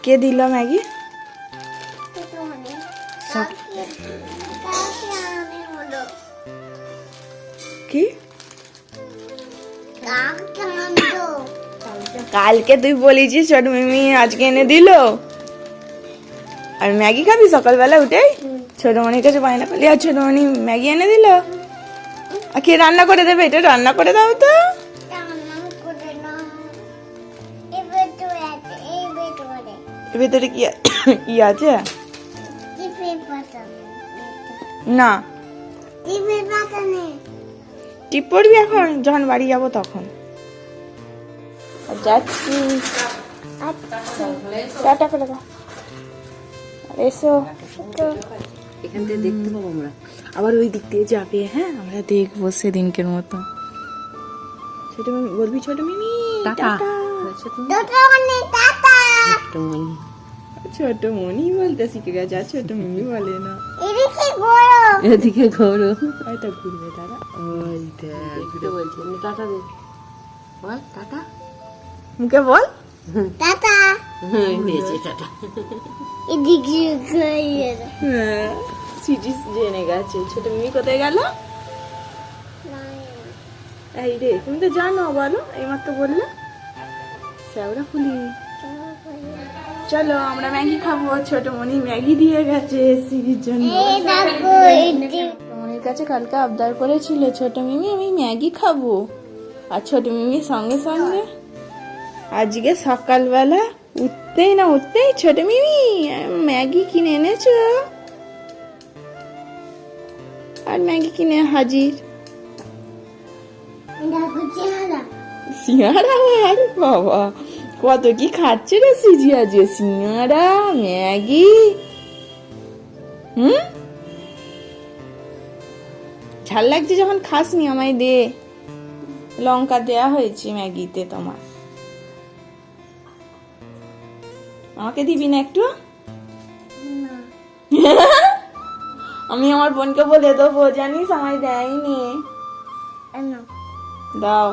কে দিল ম্যাগি? কি কালকে তুই বলেছিস ছোট মিমি আজকে এনে দিল? আর ম্যাগি খাবি সকালবেলা উঠেই? ছোট মনির কাছে বায়না করলি আর ছোট মনি ম্যাগি এনে দিল? আর কে রান্না করে দেবে? এটা রান্না করে দাও তো। এর ভেতরে কি কি আছে? না টিপ পড়বি এখন, যখন বাড়ি যাবো তখন। যাচ্ছি, টাটা করে দাও। এসো, এখান থেকে দেখতে পাবো আমরা, আবার ওই দিক দিয়ে যাবে। হ্যাঁ আমরা দেখবো সেদিনকের মতো। ছোট মিমি বলবি, ছোট মিমি টাটা। ছোট মনি বলতে শিখে গেছে, আর ছোট মিমি বলে না। এদিকে ঘোরো, হয়তো ঘুরবে তারা। ওই দেখ বলছি টাটা দে, বল টাটা, মুখে বল টাটা। দিয়েছে টাটা। এদিকে হ্যাঁ সিজিস জেনে গেছে। ছোট মিমি কোথায় গেল? এই রে তুমি তো জানো, বলো এইমাত্র বললে। শ্যাওড়া ফুলি, চলো আমরা ম্যাগি খাবো। ছোট মনি ম্যাগি দিয়ে গেছে সিজির জন্য। মনির কাছে কালকে আবদার করেছিল ছোট মিমি আমি ম্যাগি খাবো, আর ছোট মিমির সঙ্গে সঙ্গে আজকে সকালবেলা উঠতেই ছোট মিমি ম্যাগি কিনে এনেছো, আর ম্যাগি কিনে হাজির। সিঙ্গারা, আর বাবা কত কি খাচ্ছে রে সিজি আজকে, সিঙ্গারা ম্যাগি। ঝাল লাগছে যখন খাসনি, আমায় দে। লঙ্কা দেয়া হয়েছে ম্যাগিতে তোমার, আমাকে দিবি না একটু? আমি আমার বোনকে বলে দেবো, জানিস আমায় দেয়নি। দাও।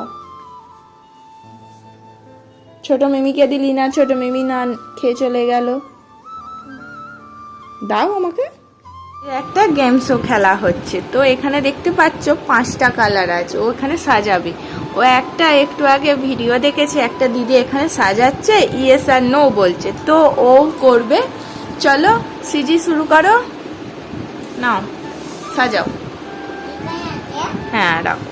ছোট মিমিকে দিলি না, ছোট মিমি না খেয়ে চলে গেল। দাও আমাকে। একটা গেম শো খেলা হচ্ছে, তো এখানে দেখতে পাচ্ছ 5টা কালার আছে, ও এখানে সাজাবে। ও একটা একটু আগে ভিডিও দেখেছে, একটা দিদি এখানে সাজাচ্ছে, ইয়েস আর নো বলছে, তো ও করবে। চলো সিজি শুরু করো, নাও সাজাও। হ্যাঁ রাখো।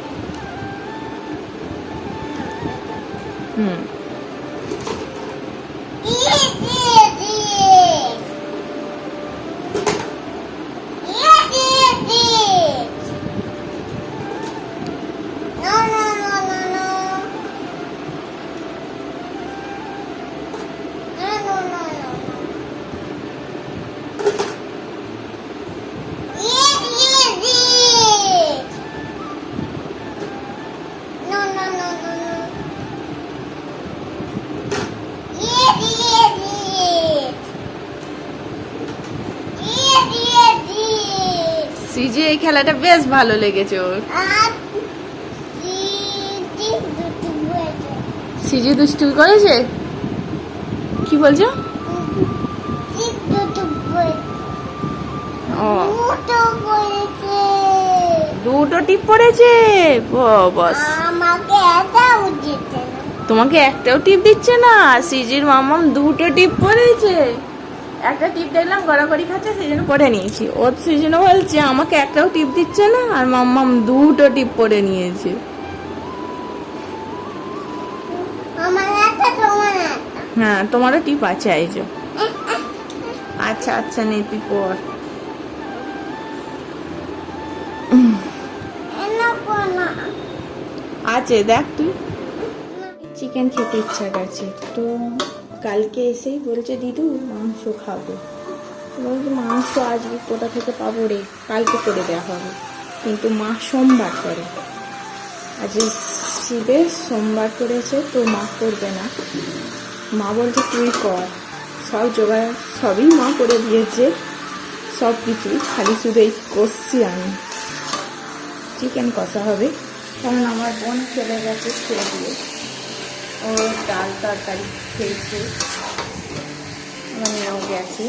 সিজি এই খেলাটা বেশ ভালো লেগেছে ওর। সিজি দুষ্টু করেছে? কি বলছো? দুটো টিপ পড়েছে, বাস। তোমাকে একটাও টিপ দিচ্ছে না? সিজির মামাম দুটো টিপ পড়েছে। একটা টিপ দেখলাম গড়াগড়ি খাচ্ছে, সেই জন্য পরে নিয়েছি। ওর সেই জন্য বলছে আমাকে একটাও টিপ দিচ্ছে না, আর মাম্মাম দুটো টিপ পরে নিয়েছে। হ্যাঁ তোমারও টিপ আছে, আইজো। আচ্ছা আচ্ছা নে তুই পর। আছে দেখ তুই। চিকেন খেতে ইচ্ছা করছে, তো কালকে এসেই বলছে দিদু মাংস খাবো। বলছি মাংস আজকে কোথা থেকে পাবো রে, কালকে করে দেওয়া হবে। কিন্তু মা সোমবার করে, আজ শিবে সোমবার করেছে, তো মা করবে না। মা বলছে তুই কর, সব জোগাড় সবই মা করে দিয়েছে, সব কিছুই, খালি শুধু এই কষছি আমি। চিকেন কষা হবে, কারণ আমার বোন চলে গেছে খেয়ে দিয়ে, ও ডাল তরকারি খেয়েছে, মেয়েও গেছে,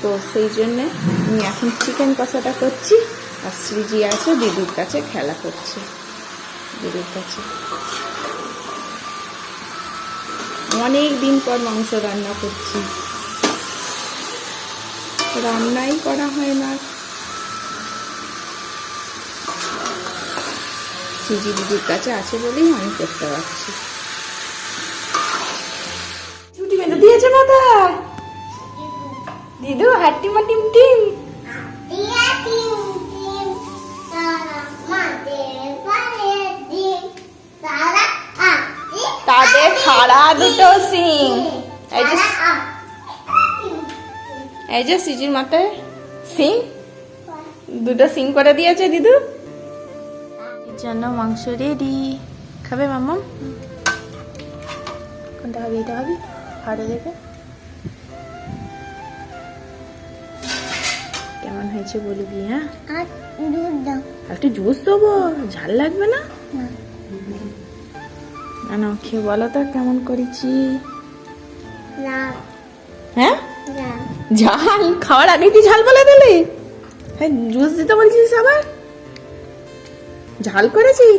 তো সেই জন্যে আমি এখন চিকেন কষাটা করছি। আর শ্রীজি আছে দিদির কাছে খেলা করছে, দিদির কাছে। অনেক দিন পর মাংস রান্না করছি, রান্নাই করা হয় না। শ্রীজি দিদির কাছে আছে বলেই আমি করতে পারছি। ছুটি বেঁধে দিয়েছে মাথা দিদু, হাট্টি মা টিম টিম। তাদের খাড়া দুটো সিং, এই যে সিজির মাথায় সিং, দুটো সিং করে দিয়েছে দিদু। জন্য মাংস রেডি, খাবে মাম্মাম? কোনটা হবে? এটা হবে, হাড়ে দেখে কেমন হয়েছে বলবি। হ্যাঁ, একটু জুস দেবো, ঝাল লাগবে না? না না, খেয়ে বলো তো কেমন করেছি। হ্যাঁ, ঝাল খাওয়ার আগে কি ঝাল বলে দিলি? হ্যাঁ, জুস দিতে বলছিস আবার? ঝাল করেছি?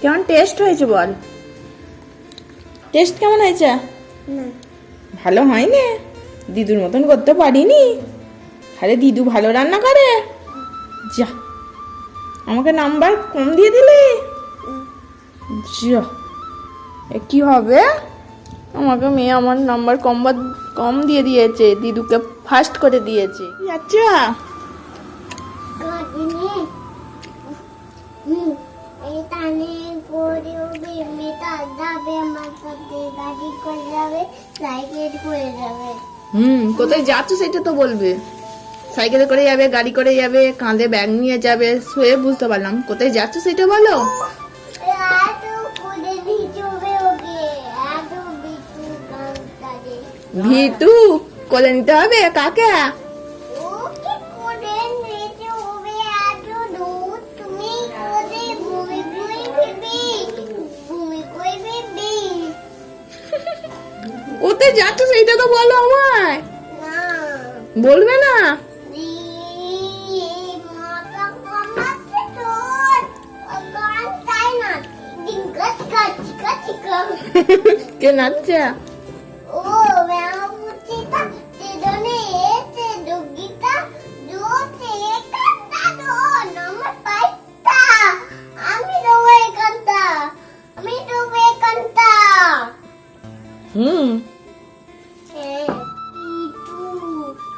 কেমন টেস্ট হয়েছে বল? টেস্ট কেমন হয়েছে? ভালো হয়নি, দিদুর মতন করতে পারিনি। আরে দিদু ভালো রান্না করে। যা, আমাকে নাম্বার কম দিয়ে দিলি। যা, কি হবে? আমাকে মেয়ে আমার নাম্বার কম দিয়ে দিয়েছে, দিদুকে ফার্স্ট করে দিয়েছে। আচ্ছা, কোথায় যাচ্ছ সেটা তো বলবে। সাইকেলে করে যাবে, গাড়ি করে যাবে, কাঁধে ব্যাগ নিয়ে যাবে, শুয়ে বুঝতে পারলাম। কোথায় যাচ্ছ সেটা বলো। ভিতু কোলে নিতে হবে কাকে? কোথায় যাচ্ছ সেইটা তো বলো আমায়। বলবে না? কে নাচছে?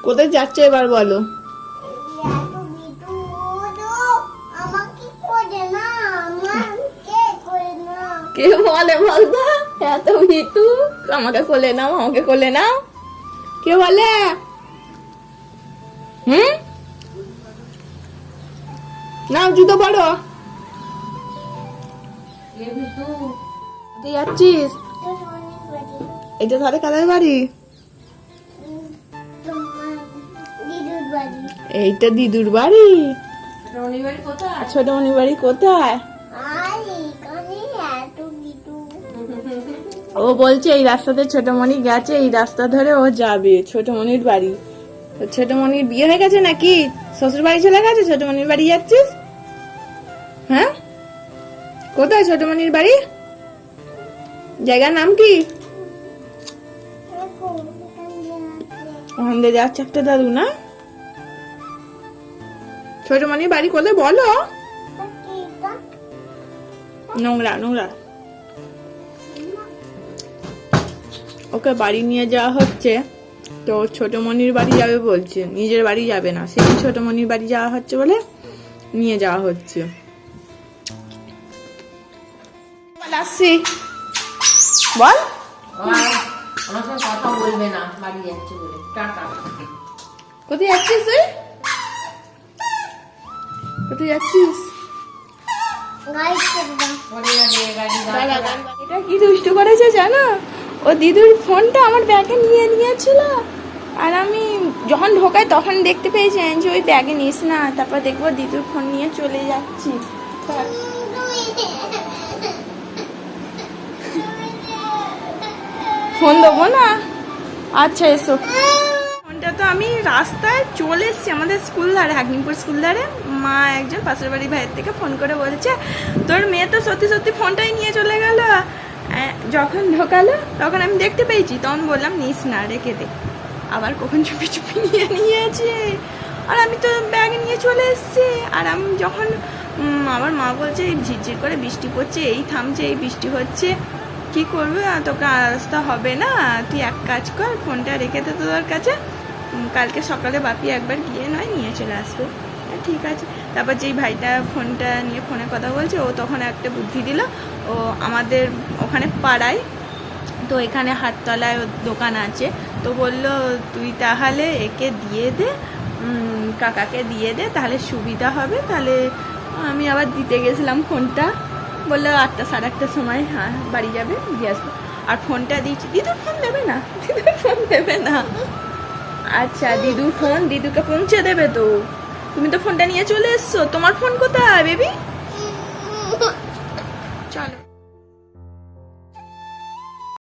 কোথায় যাচ্ছে এবার বলো। কে বলে বলতো এত ভিতু? আমাকে কোলে নাও, আমাকে কোলে নাও, কে বলে? নাও জুতো পড়ো। তুই যাচ্ছিস? এটা তাহলে কাদের বাড়ি? এইটা দিদুর বাড়ি। ছোট মনির বাড়ি কোথায়? ও বলছে এই রাস্তাতে ছোটমণি গেছে, এই রাস্তা ধরে ও যাবে ছোটমণির বাড়ি। ছোটমণির বিয়ে হয়ে গেছে নাকি? শ্বশুর বাড়ি চলে গেছে, ছোটমণির বাড়ি যাচ্ছিস? হ্যাঁ, কোথায় ছোটমণির বাড়ি? জায়গার নাম কি? ওখান দিয়ে যাচ্ছে একটা দাদু না? ছোটমণির বাড়ি কোথায় বলো? নোংরা নোংরা। ওকে বাড়ি নিয়ে যাওয়া হচ্ছে, তো ছোটমণির বাড়ি যাবে বলছে, নিজের বাড়ি যাবে না। সেই ছোটমণির বাড়ি যাওয়া হচ্ছে বলে নিয়ে যাওয়া হচ্ছে। আসছি বল। আমার সঙ্গে কথা বলবে না, বাড়ি যাচ্ছে বলে। টাটা। কোথায় যাচ্ছিস তুই? কোথায় যাচ্ছিস? এটা কি দুষ্টু করেছে জানো? ও দিদুর ফোনটা আমার ব্যাগে নিয়ে নিয়েছিল, আর আমি যখন ঢোকাই তখন দেখতে পেয়েছি যে ওই ব্যাগে নিস না। তারপর দেখবো দিদুর ফোন নিয়ে চলে যাচ্ছি। ফোন দেবো না, আচ্ছা এসো। ফোনটা তো আমি রাস্তায় চলে এসেছি আমাদের স্কুল ধারে, হাগনিপুর স্কুল ধারে। মা একজন পাশের বাড়ির ভাইয়ের থেকে ফোন করে বলছে তোর মেয়ে তো সত্যি সত্যি ফোনটাই নিয়ে চলে গেল। যখন ঢোকালো তখন আমি দেখতে পেয়েছি, তখন বললাম নিস না, রেখে দে। আবার কখন চুপি চুপি নিয়ে নিয়েছে, আর আমি তো ব্যাগ নিয়ে চলে এসেছি। আর আমি যখন আমার মা বলছে এই ঝিরঝির করে বৃষ্টি পড়ছে, এই থামছে, এই বৃষ্টি হচ্ছে, কি করবে, তোকে আসতে হবে না, তুই এক কাজ কর, ফোনটা রেখে দে তোর কাছে, কালকে সকালে বাপি একবার গিয়ে নয় নিয়ে চলে আসবে। ঠিক আছে। তারপর যেই ভাইটা ফোনটা নিয়ে ফোনে কথা বলছে, ও তখন একটা বুদ্ধি দিল। ও আমাদের ওখানে পাড়ায়, তো এখানে হাটতলায় ওর দোকান আছে, তো বলল তুই তাহলে একে দিয়ে দে, কাকাকে দিয়ে দে, তাহলে সুবিধা হবে। তাহলে আমি আবার দিতে গেছিলাম ফোনটা, বললো 8টা 8:30টার সময় হ্যাঁ বাড়ি যাবে, দিয়ে আসবো। আর ফোনটা দিচ্ছি, দিদুর ফোন দেবে না, দিদুর ফোন দেবে না। আচ্ছা দিদুর ফোন দিদুকে পৌঁছে দেবে তো, তুমি তো ফোনটা নিয়ে চলে এসছো, তোমার ফোন কোথায় বেবি? চলো।